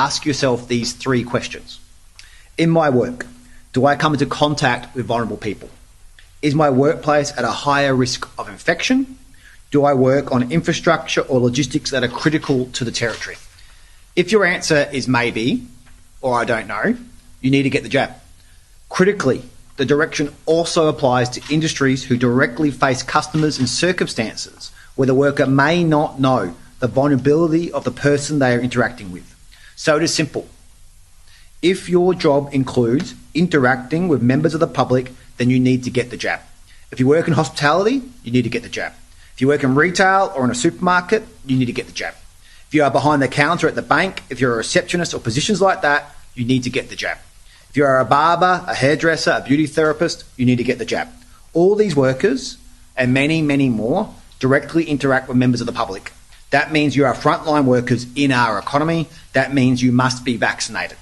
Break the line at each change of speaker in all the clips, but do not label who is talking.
ask yourself these three questions. In my work, do I come into contact with vulnerable people? Is my workplace at a higher risk of infection? Do I work on infrastructure or logistics that are critical to the territory? If your answer is maybe, or I don't know, you need to get the jab. Critically, the direction also applies to industries who directly face customers in circumstances where the worker may not know the vulnerability of the person they are interacting with. So it is simple. If your job includes interacting with members of the public, then you need to get the jab. If you work in hospitality, you need to get the jab. If you work in retail or in a supermarket, you need to get the jab. If you are behind the counter at the bank, if you're a receptionist or positions like that, you need to get the jab. If you are a barber, a hairdresser, a beauty therapist, you need to get the jab. All these workers, and many, many more, directly interact with members of the public. That means you are frontline workers in our economy. That means you must be vaccinated.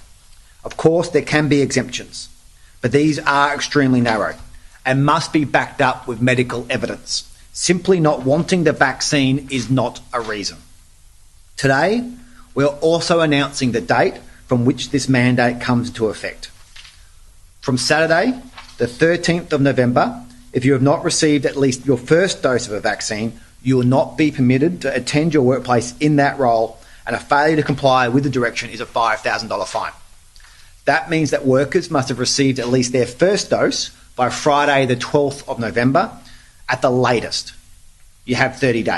Of course, there can be exemptions, but these are extremely narrow and must be backed up with medical evidence. Simply not wanting the vaccine is not a reason. Today, we're also announcing the date from which this mandate comes into effect. From Saturday, the 13th of November, if you have not received at least your first dose of a vaccine, you will not be permitted to attend your workplace in that role, and a failure to comply with the direction is a $5,000 fine. That means that workers must have received at least their first dose by Friday the 12th of November at the latest. You have 30 days.